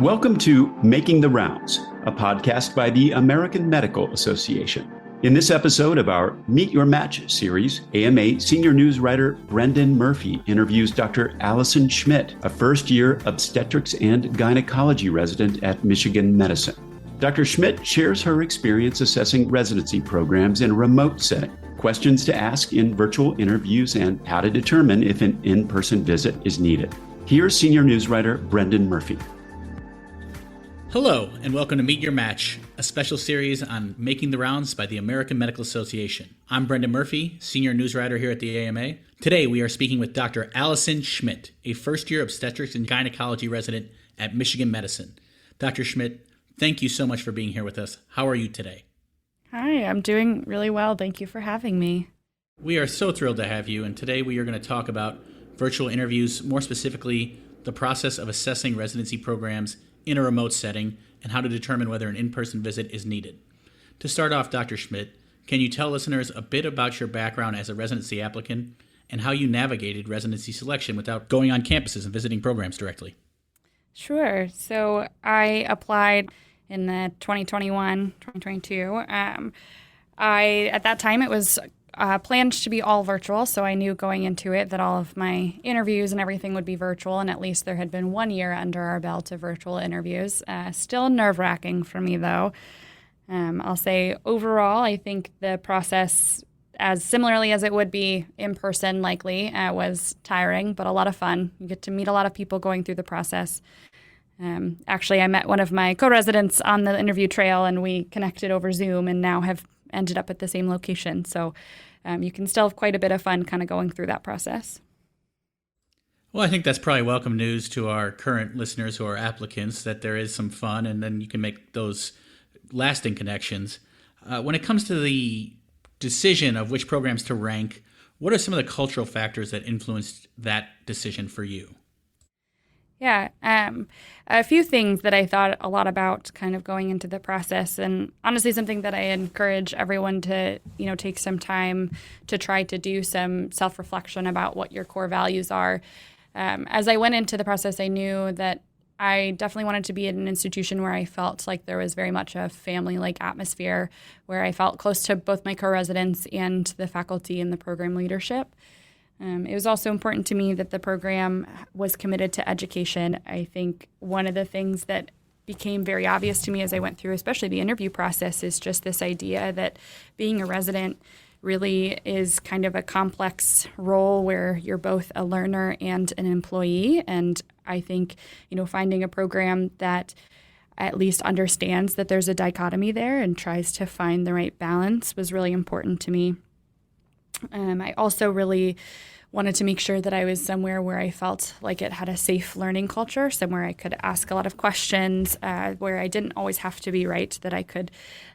Welcome to Making the Rounds, a podcast by the American Medical Association. In this episode of our Meet Your Match series, AMA senior news writer Brendan Murphy interviews Dr. Alison Schmidt, a first-year obstetrics and gynecology resident at Michigan Medicine. Dr. Schmidt shares her experience assessing residency programs in a remote setting, questions to ask in virtual interviews, and how to determine if an in-person visit is needed. Here's senior news writer Brendan Murphy. Hello, and welcome to Meet Your Match, a special series on making the rounds by the American Medical Association. I'm Brendan Murphy, senior news writer here at the AMA. Today, we are speaking with Dr. Alison Schmidt, a first-year obstetrics and gynecology resident at Michigan Medicine. Dr. Schmidt, thank you so much for being here with us. How are you today? Hi, I'm doing really well. Thank you for having me. We are so thrilled to have you, and today we are going to talk about virtual interviews, more specifically, the process of assessing residency programs in a remote setting, and how to determine whether an in-person visit is needed. To start off, Dr. Schmidt, can you tell listeners a bit about your background as a residency applicant and how you navigated residency selection without going on campuses and visiting programs directly? Sure. So I applied in the 2021-2022. At that time, it was planned to be all virtual, so I knew going into it that all of my interviews and everything would be virtual, and at least there had been 1 year under our belt of virtual interviews. Still nerve-wracking for me, though. I'll say overall, I think the process, as similarly as it would be in person likely, was tiring, but a lot of fun. You get to meet a lot of people going through the process. Actually, I met one of my co-residents on the interview trail, and we connected over Zoom and now have ended up at the same location. So you can still have quite a bit of fun kind of going through that process. Well, I think that's probably welcome news to our current listeners who are applicants, that there is some fun and then you can make those lasting connections. When it comes to the decision of which programs to rank, what are some of the cultural factors that influenced that decision for you? Yeah, a few things that I thought a lot about kind of going into the process, and honestly something that I encourage everyone to, take some time to try to do some self-reflection about what your core values are. As I went into the process, I knew that I definitely wanted to be at an institution where I felt like there was very much a family-like atmosphere, where I felt close to both my co-residents and the faculty and the program leadership. It was also important to me that the program was committed to education. I think one of the things that became very obvious to me as I went through, especially the interview process, is just this idea that being a resident really is kind of a complex role where you're both a learner and an employee. And I think, finding a program that at least understands that there's a dichotomy there and tries to find the right balance was really important to me. I also really wanted to make sure that I was somewhere where I felt like it had a safe learning culture, somewhere I could ask a lot of questions, where I didn't always have to be right, that I could,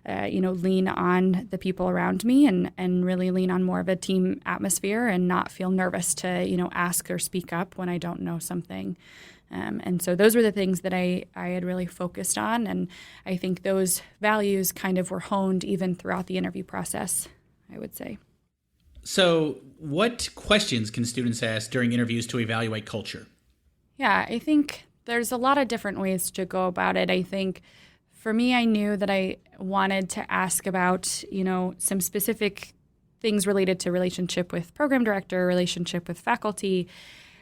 lean on the people around me and really lean on more of a team atmosphere and not feel nervous to, ask or speak up when I don't know something. And so those were the things that I had really focused on. And I think those values kind of were honed even throughout the interview process, I would say. So what questions can students ask during interviews to evaluate culture? Yeah, I think there's a lot of different ways to go about it. I think for me, I knew that I wanted to ask about, some specific things related to relationship with program director, relationship with faculty.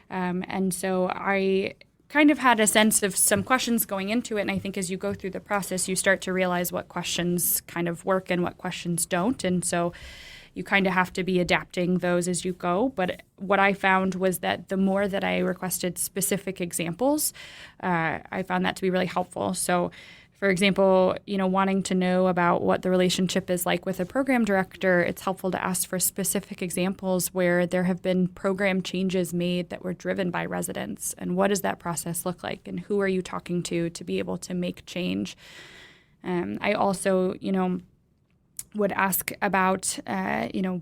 And so I kind of had a sense of some questions going into it. And I think as you go through the process, you start to realize what questions kind of work and what questions don't. And so you kind of have to be adapting those as you go. But what I found was that the more that I requested specific examples, I found that to be really helpful. So, for example, wanting to know about what the relationship is like with a program director, it's helpful to ask for specific examples where there have been program changes made that were driven by residents. And what does that process look like? And who are you talking to be able to make change? I also, would ask about,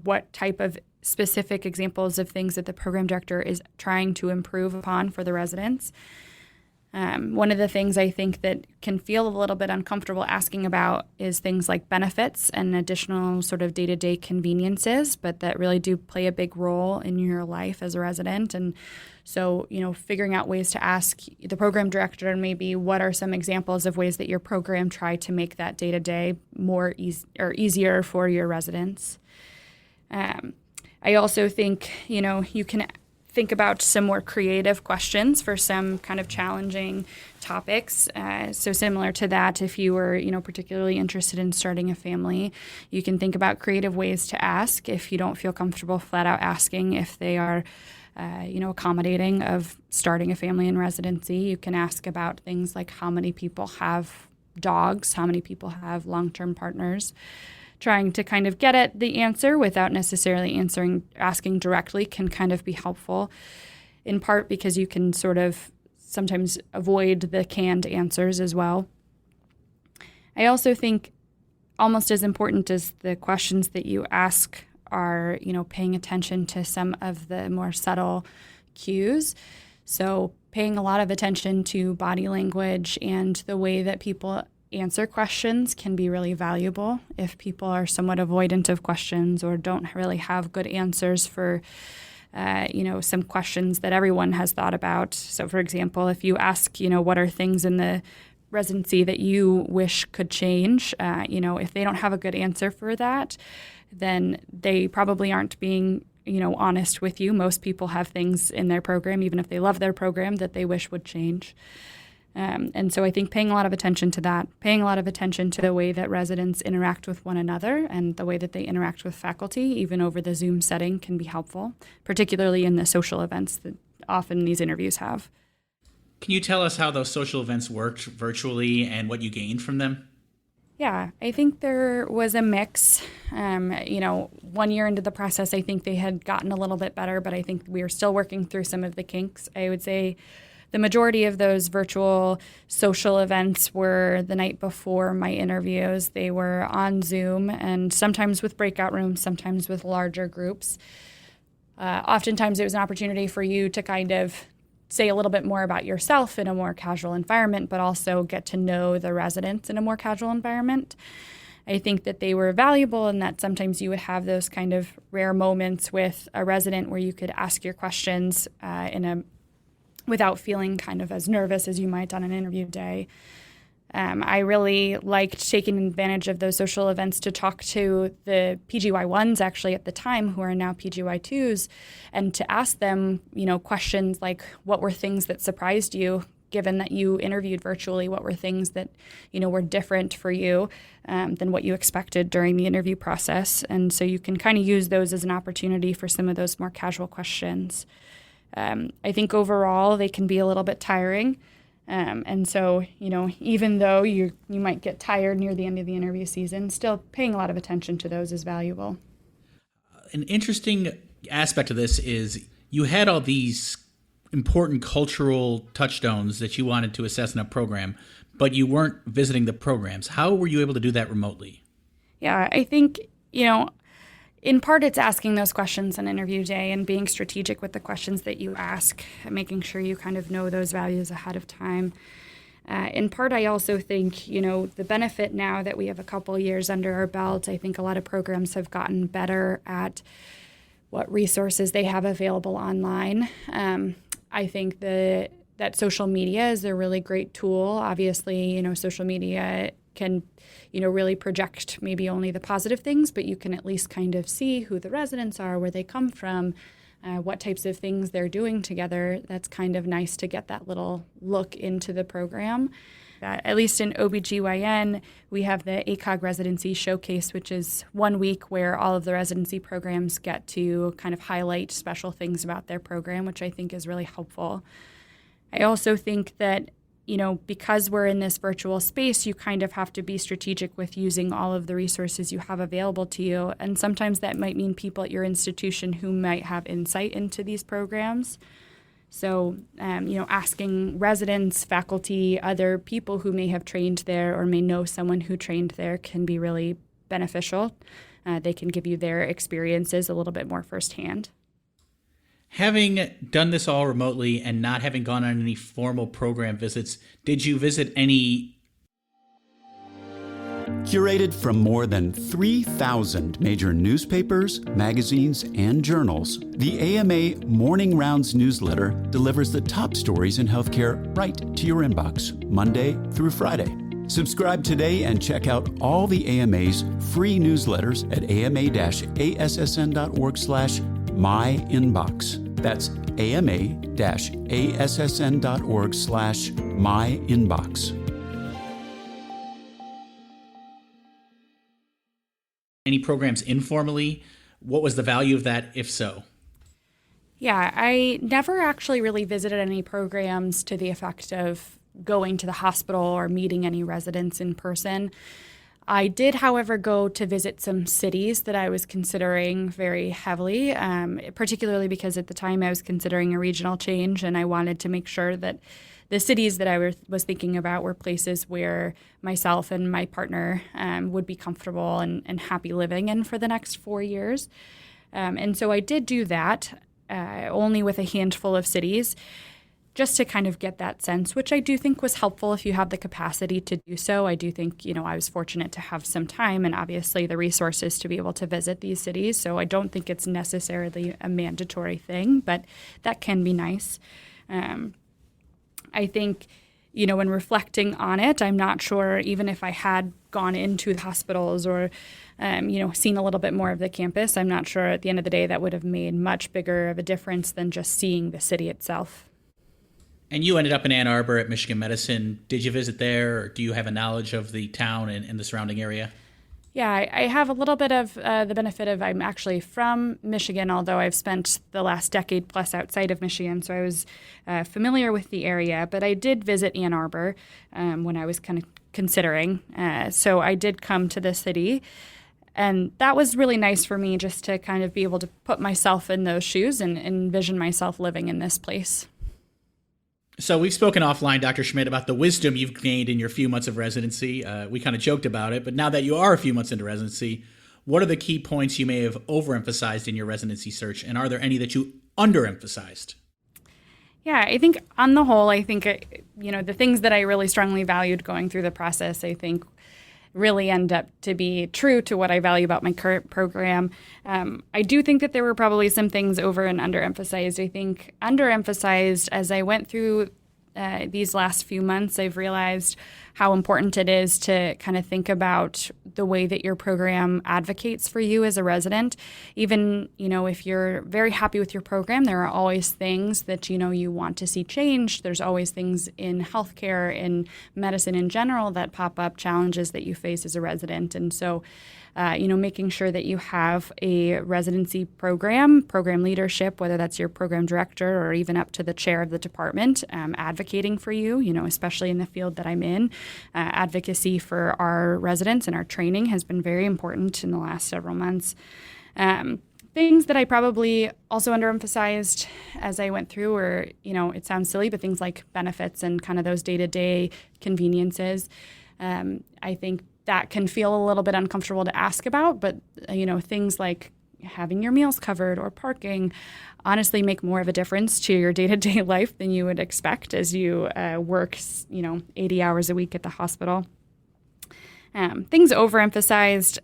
what type of specific examples of things that the program director is trying to improve upon for the residents. One of the things I think that can feel a little bit uncomfortable asking about is things like benefits and additional sort of day-to-day conveniences, but that really do play a big role in your life as a resident. And so, figuring out ways to ask the program director maybe what are some examples of ways that your program tried to make that day-to-day more easier for your residents. I also think, you can think about some more creative questions for some kind of challenging topics. So similar to that, if you were, particularly interested in starting a family, you can think about creative ways to ask if you don't feel comfortable flat out asking if they are, accommodating of starting a family in residency. You can ask about things like how many people have dogs, how many people have long-term partners. Trying to kind of get at the answer without necessarily asking directly can kind of be helpful, in part because you can sort of sometimes avoid the canned answers as well. I also think almost as important as the questions that you ask are, paying attention to some of the more subtle cues. So paying a lot of attention to body language and the way that people answer questions can be really valuable. If people are somewhat avoidant of questions or don't really have good answers for, some questions that everyone has thought about. So, for example, if you ask, what are things in the residency that you wish could change, if they don't have a good answer for that, then they probably aren't being honest with you. Most people have things in their program, even if they love their program, that they wish would change. And so I think paying a lot of attention to that, paying a lot of attention to the way that residents interact with one another and the way that they interact with faculty, even over the Zoom setting, can be helpful, particularly in the social events that often these interviews have. Can you tell us how those social events worked virtually and what you gained from them? Yeah, I think there was a mix. 1 year into the process, I think they had gotten a little bit better, but I think we are still working through some of the kinks. I would say the majority of those virtual social events were the night before my interviews. They were on Zoom and sometimes with breakout rooms, sometimes with larger groups. Oftentimes it was an opportunity for you to kind of say a little bit more about yourself in a more casual environment, but also get to know the residents in a more casual environment. I think that they were valuable and that sometimes you would have those kind of rare moments with a resident where you could ask your questions without feeling kind of as nervous as you might on an interview day. I really liked taking advantage of those social events to talk to the PGY1s actually at the time, who are now PGY2s, and to ask them, questions like, what were things that surprised you, given that you interviewed virtually? What were things that, were different for you than what you expected during the interview process? And so you can kind of use those as an opportunity for some of those more casual questions. I think overall they can be a little bit tiring. And so, even though you might get tired near the end of the interview season, still paying a lot of attention to those is valuable. An interesting aspect of this is you had all these important cultural touchstones that you wanted to assess in a program, but you weren't visiting the programs. How were you able to do that remotely? Yeah, I think, in part, it's asking those questions on interview day and being strategic with the questions that you ask, making sure you kind of know those values ahead of time. In part, I also think, the benefit now that we have a couple years under our belt, I think a lot of programs have gotten better at what resources they have available online. I think that social media is a really great tool. Obviously, social media can really project maybe only the positive things, but you can at least kind of see who the residents are, where they come from, what types of things they're doing together. That's kind of nice to get that little look into the program. At least in OBGYN, we have the ACOG Residency Showcase, which is 1 week where all of the residency programs get to kind of highlight special things about their program, which I think is really helpful. I also think that because we're in this virtual space, you kind of have to be strategic with using all of the resources you have available to you. And sometimes that might mean people at your institution who might have insight into these programs. So, asking residents, faculty, other people who may have trained there or may know someone who trained there can be really beneficial. They can give you their experiences a little bit more firsthand. Having done this all remotely and not having gone on any formal program visits, did you visit any? Curated from more than 3,000 major newspapers, magazines, and journals, the AMA Morning Rounds newsletter delivers the top stories in healthcare right to your inbox, Monday through Friday. Subscribe today and check out all the AMA's free newsletters at ama-assn.org/myinbox. That's ama-assn.org/myinbox. Any programs informally? What was the value of that, if so? Yeah, I never actually really visited any programs to the effect of going to the hospital or meeting any residents in person. I did, however, go to visit some cities that I was considering very heavily, particularly because at the time I was considering a regional change, and I wanted to make sure that the cities that I was thinking about were places where myself and my partner would be comfortable and happy living in for the next 4 years. And so I did do that, only with a handful of cities, just to kind of get that sense, which I do think was helpful if you have the capacity to do so. I do think, I was fortunate to have some time and obviously the resources to be able to visit these cities. So I don't think it's necessarily a mandatory thing, but that can be nice. I think, when reflecting on it, I'm not sure even if I had gone into the hospitals or, seen a little bit more of the campus, I'm not sure at the end of the day that would have made much bigger of a difference than just seeing the city itself. And you ended up in Ann Arbor at Michigan Medicine. Did you visit there, or do you have a knowledge of the town and the surrounding area? Yeah, I have a little bit of the benefit of I'm actually from Michigan, although I've spent the last decade plus outside of Michigan, so I was familiar with the area. But I did visit Ann Arbor when I was kind of considering. So I did come to the city, and that was really nice for me just to kind of be able to put myself in those shoes and envision myself living in this place. So we've spoken offline, Dr. Schmidt, about the wisdom you've gained in your few months of residency. We kind of joked about it, but now that you are a few months into residency, what are the key points you may have overemphasized in your residency search, and are there any that you underemphasized? Yeah, I think on the whole, the things that I really strongly valued going through the process, I think really end up to be true to what I value about my current program. I do think that there were probably some things over and underemphasized. I think underemphasized as I went through these last few months, I've realized how important it is to kind of think about the way that your program advocates for you as a resident. Even, if you're very happy with your program, there are always things that, you want to see changed. There's always things in healthcare, in medicine in general, that pop up, challenges that you face as a resident. And so, making sure that you have a residency program leadership, whether that's your program director or even up to the chair of the department, advocating for you, especially in the field that I'm in. Advocacy for our residents and our training has been very important in the last several months. Things that I probably also underemphasized as I went through were, it sounds silly, but things like benefits and kind of those day-to-day conveniences. I think that can feel a little bit uncomfortable to ask about, but, things like having your meals covered or parking honestly make more of a difference to your day-to-day life than you would expect as you work, 80 hours a week at the hospital. Things overemphasized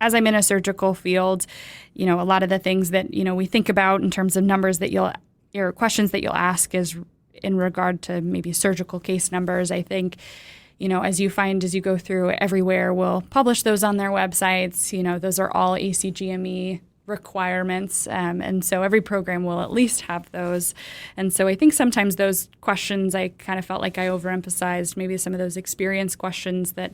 as I'm in a surgical field, a lot of the things that, we think about in terms of numbers that or questions that you'll ask is in regard to maybe surgical case numbers. I think, as you go through everywhere, we'll publish those on their websites. Those are all ACGME requirements. And so every program will at least have those. And so I think sometimes those questions, I kind of felt like I overemphasized maybe some of those experience questions that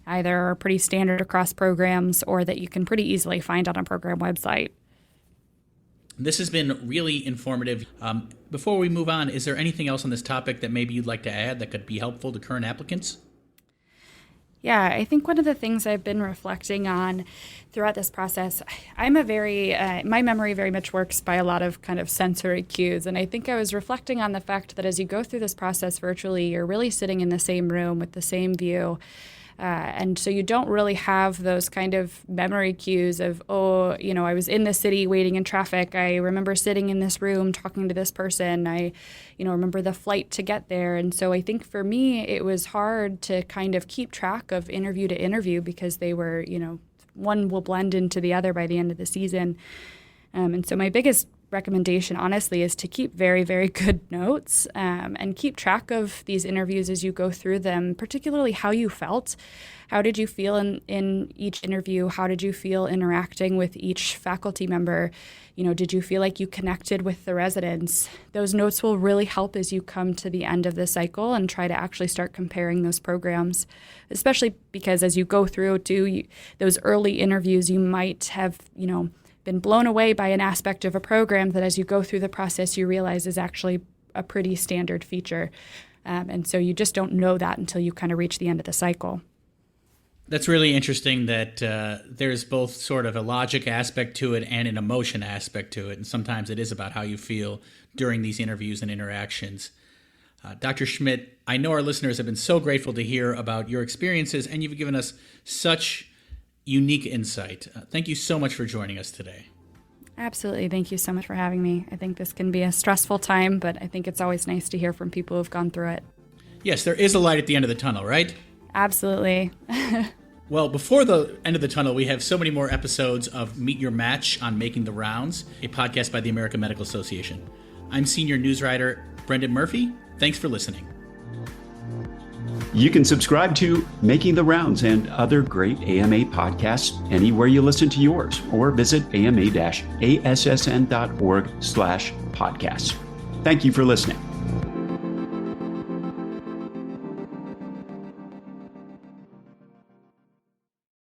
either are pretty standard across programs or that you can pretty easily find on a program website. This has been really informative. Before we move on, is there anything else on this topic that maybe you'd like to add that could be helpful to current applicants? Yeah, I think one of the things I've been reflecting on throughout this process, my memory very much works by a lot of kind of sensory cues. And I think I was reflecting on the fact that as you go through this process virtually, you're really sitting in the same room with the same view. And so you don't really have those kind of memory cues of, oh, I was in this city waiting in traffic. I remember sitting in this room talking to this person. I, remember the flight to get there. And so I think for me, it was hard to kind of keep track of interview to interview because they were, one will blend into the other by the end of the season. And so my biggest recommendation, honestly, is to keep very, very good notes and keep track of these interviews as you go through them, particularly how you felt. How did you feel in each interview? How did you feel interacting with each faculty member? Did you feel like you connected with the residents? Those notes will really help as you come to the end of the cycle and try to actually start comparing those programs, especially because as you go through those early interviews, you might have, been blown away by an aspect of a program that as you go through the process, you realize is actually a pretty standard feature. And so you just don't know that until you kind of reach the end of the cycle. That's really interesting that there's both sort of a logic aspect to it and an emotion aspect to it. And sometimes it is about how you feel during these interviews and interactions. Dr. Schmidt, I know our listeners have been so grateful to hear about your experiences, and you've given us such unique insight. Thank you so much for joining us today. Absolutely. Thank you so much for having me. I think this can be a stressful time, but I think it's always nice to hear from people who've gone through it. Yes, there is a light at the end of the tunnel, right? Absolutely. Well, before the end of the tunnel, we have so many more episodes of Meet Your Match on Making the Rounds, a podcast by the American Medical Association. I'm senior news writer Brendan Murphy. Thanks for listening. You can subscribe to Making the Rounds and other great AMA podcasts anywhere you listen to yours, or visit ama-assn.org/podcasts. Thank you for listening.